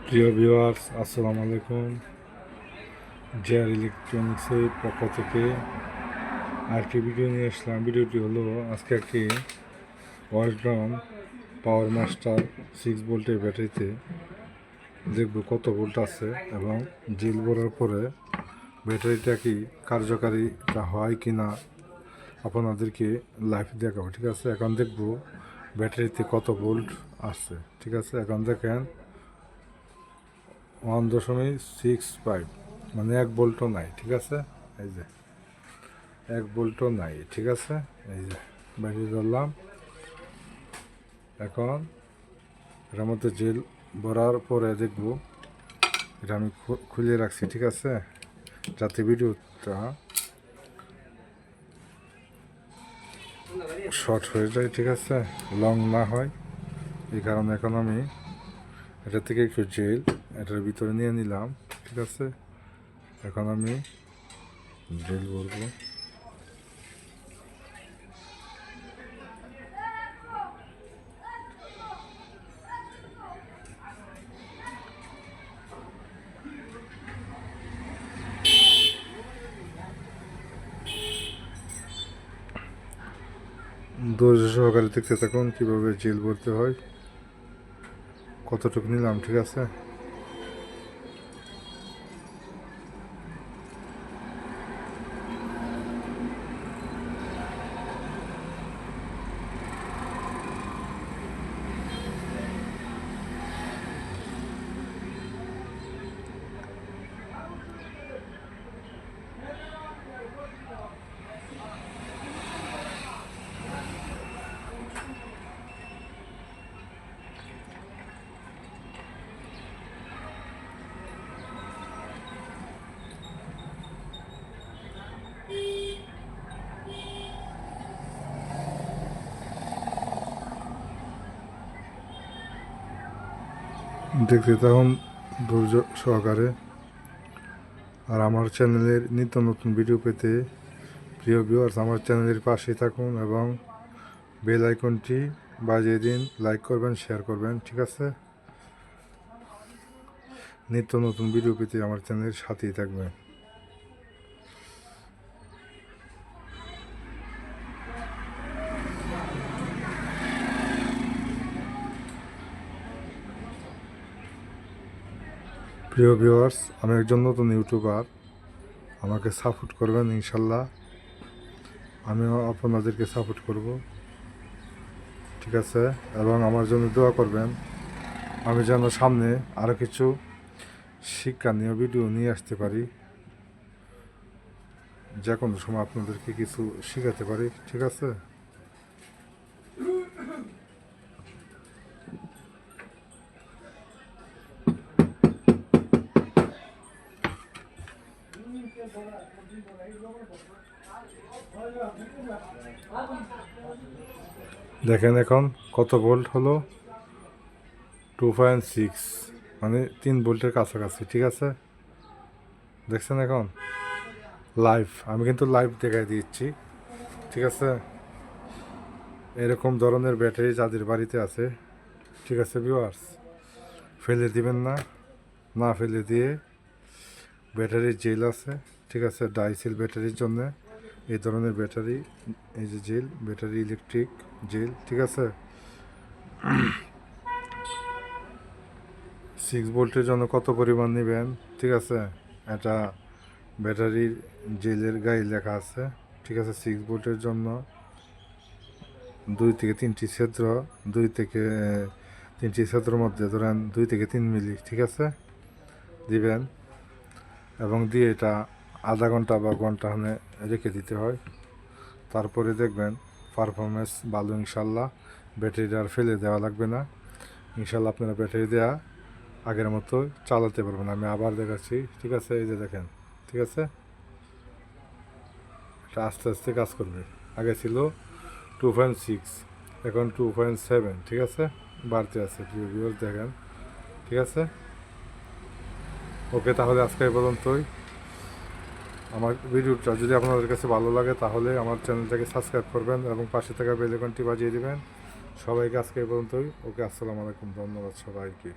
প্রিয় ভিউয়ার্স, আসসালামু আলাইকুম। জেআর ইলেকট্রনিক্সের পক্ষ থেকে আরেকটি ভিডিও নিয়ে আসলাম। ভিডিওটি হলো আজকে একটি ওয়ালটন পাওয়ার মাস্টার 6 ভোল্টের ব্যাটারিতে দেখব কত ভোল্ট আছে এবং জিল ভরার পরে ব্যাটারিটা কি কার্যকারিতা হয় কি না আপনাদেরকে লাইভ দেখাবো। ঠিক আছে, এখন দেখব ব্যাটারিতে কত ভোল্ট আছে। ঠিক আছে, এখন দেখেন 1.65, মানে 1 ভোল্টও নাই। ঠিক আছে, এই যে 1 ভোল্টও নাই। ঠিক আছে, এই যে ব্যাটারি ধরলাম। এখন এটার মধ্যে জেল ভরার পরে দেখব, এটা আমি খুলে রাখছি। ঠিক আছে, যাতে ভিডিওটা শর্ট হয়ে যায়। ঠিক আছে, লং না হয়, এই কারণে এখন আমি এটা থেকে একটু জেল এটার ভিতরে নিয়ে নিলাম। ঠিক আছে, এখন আমি জেল ভরবো। ধৈর্য সহকারে দেখতে থাকুন কীভাবে জেল ভরতে হয়, কতটুকু নিলাম। ঠিক আছে, দেখতে থাকুন ধৈর্য সহকারে। আর আমার চ্যানেলের নিত্য নতুন ভিডিও পেতে প্রিয় ভিউয়ার্স আমার চ্যানেলের পাশেই থাকুন এবং বেল আইকনটি বাজিয়ে দিন। লাইক করবেন, শেয়ার করবেন। ঠিক আছে, নিত্য নতুন ভিডিও পেতে আমার চ্যানেলের সাথেই থাকবেন। প্রিয় ভিউয়ার্স, আমি একজন নতুন ইউটিউবার, আমাকে সাপোর্ট করবেন ইনশাল্লাহ। আমিও আপনাদেরকে সাপোর্ট করব। ঠিক আছে, এবং আমার জন্য দোয়া করবেন, আমি যেন সামনে আরও কিছু শিক্ষণীয় ভিডিও নিয়ে আসতে পারি, যে কোনো সময় আপনাদেরকে কিছু শেখাতে পারি। ঠিক আছে, দেখেন এখন কত ভোল্ট হলো, 2.6, মানে 3 ভোল্টের কাছাকাছি। ঠিক আছে, দেখছেন এখন লাইভ, আমি কিন্তু লাইভ দেখাই দিচ্ছি। ঠিক আছে, এরকম ধরনের ব্যাটারি যাদের বাড়িতে আছে, ঠিক আছে ভিউয়ার্স, ফেলে দিবেন না, না ফেলে দিয়ে ব্যাটারির জেল আছে। ঠিক আছে, ডাইসেল ব্যাটারির জন্য এই ধরনের ব্যাটারি, এই যে জেল, ব্যাটারি ইলেকট্রিক জেল। ঠিক আছে, 6 ভোল্টের জন্য কত পরিমাণ নেবেন। ঠিক আছে, এটা ব্যাটারির জেলের গায়ে লেখা আছে। ঠিক আছে, 6 ভোল্টের জন্য 2 থেকে 3টি ছিদ্র, 2 থেকে 3টি ছিদ্রের মধ্যে ধরেন 2 থেকে 3 মিলি। ঠিক আছে, দিবেন এবং দিয়ে এটা আধা ঘন্টা বা ঘন্টা হানে রেখে দিতে হয়। তারপরে দেখবেন পারফরমেন্স ভালো ইনশাল্লাহ। ব্যাটারিটা আর ফেলে দেওয়া লাগবে না ইনশাল্লাহ। আপনারা ব্যাটারি দেওয়া আগের মতো চালাতে পারবেন। আমি আবার দেখাচ্ছি। ঠিক আছে, এই যে দেখেন। ঠিক আছে, এটা আস্তে আস্তে কাজ করবে। আগে ছিল 2.6, এখন 2.7। ঠিক আছে, বাড়তে আছে। প্রিয় ভিউয়ার্স দেখেন। ঠিক আছে, ওকে, তাহলে আজকে এই পর্যন্তই। আমার ভিডিওটা যদি আপনাদের কাছে ভালো লাগে তাহলে আমার চ্যানেলটাকে সাবস্ক্রাইব করবেন এবং পাশে থাকা বেল আইকনটি বাজিয়ে দিবেন। সবাইকে আজকে এই পর্যন্তই। ওকে, আসসালামু আলাইকুম, ধন্যবাদ সবাইকে।